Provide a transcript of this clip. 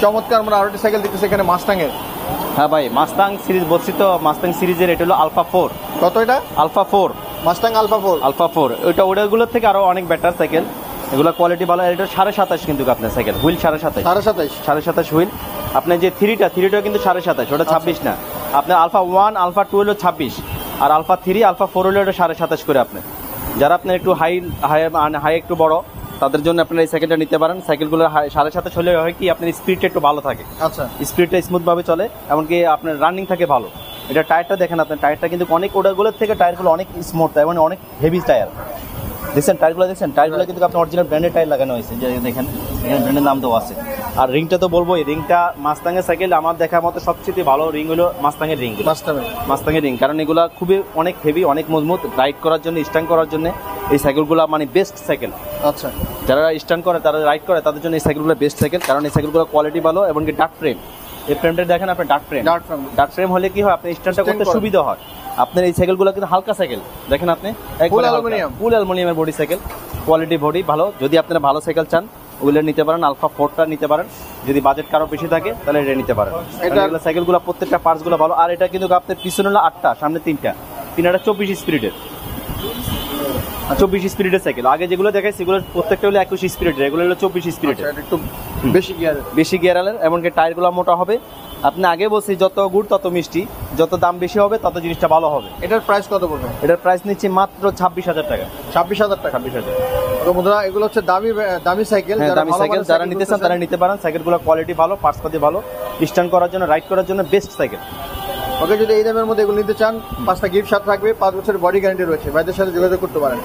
চমৎকার আমরা আরেকটি সাইকেল দেখতেছি এখানে মাস্টাং এর। হ্যাঁ ভাই, মাস্টাং সিরিজ বলছি তো, মাস্টাং সিরিজের এটা হলো আলফা 4। কত এটা? Alpha 4, Mustang alpha 4। আলফা 4 ওইটা ওগুলোর থেকে আরো অনেক বেটার সাইকেল, এগুলো কোয়ালিটি ভালো। এটা 27.5 কিন্তু আপনার সাইকেল, হুইল 27.5, 27.5 হুইল। আপনার যে থ্রিটা কিন্তু 27.5, ওটা 26 না। আপনার আলফা 1 আলফা 2 হলো 26, আর আলফা 3 আলফা 4 হলো ওটা 27.5 করে। আপনার যারা আপনার একটু হাই একটু বড়, তাদের জন্য আপনার এই সাইকেলটা নিতে পারেন। সাইকেলগুলো 27.5 হলে হয় কি আপনার স্পিডটা একটু ভালো থাকে। আচ্ছা, স্পিডটা স্মুথ ভাবে চলে, এমনকি আপনার রানিং থাকে ভালো। এটা টায়ারটা দেখেন, আপনার টায়ারটা কিন্তু অনেক ওটাগুলোর থেকে টায়ারগুলো অনেক স্মুথ, এবং অনেক হেভি টায়ার। দেখছেন টায়ারগুলো, টায়ারগুলো কিন্তু আপনার অরিজিনাল ব্র্যান্ডের টায়ার লাগানো হয়েছে, যে দেখেন এখানে ব্র্যান্ডের নাম দেওয়া আছে। আর রিংটা তো বলবো, এই রিংটা মাস্তাংয়ের সাইকেল আমার দেখার মতো সবচেয়ে ভালো রিং হলো মাস্তাংয়ের রিং, মাস্তাংয়ের রিং। কারণ এগুলো খুবই অনেক হেভি, অনেক মজবুত, রাইড করার জন্য, স্ট্যান্ড করার জন্য এই সাইকেলগুলো মানে বেস্ট সাইকেল। আচ্ছা, যারা স্ট্যান্ড করে, তারা রাইড করে, তাদের জন্য এই সাইকেলগুলো বেস্ট সাইকেল। কারণ এই সাইকেলগুলো কোয়ালিটি ভালো, এবং কি ডার্ক ফ্রেম। এই ফ্রেমটা দেখেন আপনার ডার্ক ফ্রেম হলে কি হয়, আপনার স্ট্যান্ডটা করতে সুবিধা হয়। আপনার এই সাইকেলগুলো কিন্তু হালকা সাইকেল, দেখেন আপনি ফুল aluminium body cycle, quality body ভালো। যদি আপনারা ভালো সাইকেল চান, ওগুলো নিতে পারেন, আলফা 4টা নিতে পারেন। যদি বাজেট কারো বেশি থাকে, তাহলে এটা নিতে পারেন। এটা সাইকেলগুলো প্রত্যেকটা পার্টসগুলো ভালো। আর এটা কিন্তু আপনার পিছনে হলো 8টা, সামনে 3টা 24 স্পিরিটের, 24 স্পিরিটের সাইকেল। আগে যেগুলো দেখাই সেগুলো প্রত্যেকটা হলো 21 স্পিরিটের, এগুলো হলো 24 স্পিরিটের, একটু বেশি গিয়ারের। এমনকি টায়ারগুলো মোটা হবে। আপনি আগে বলছি যত গুড় তত মিষ্টি, যত দাম বেশি হবে তত জিনিসটা ভালো হবে। এটার প্রাইস কত পড়বে? এটার প্রাইস নিচ্ছে মাত্র 26,000 টাকা। 26,000 টাকা। তো বন্ধুরা, এগুলো হচ্ছে দামি সাইকেল। দামি সাইকেল যারা নিতে চান তারা নিতে পারেন। সাইকেলগুলো কোয়ালিটি ভালো, পার্টস পাতি ভালো, স্ট্যান্ড করার জন্য, রাইড করার জন্য বেস্ট সাইকেল। ওকে, যদি এই দামের মধ্যে এগুলো নিতে চান, 5টা গিফট সাথে থাকবে, 5 বছরের বডি গ্যারান্টি রয়েছে। ভাইদের সাথে যোগাযোগ করতে পারেন।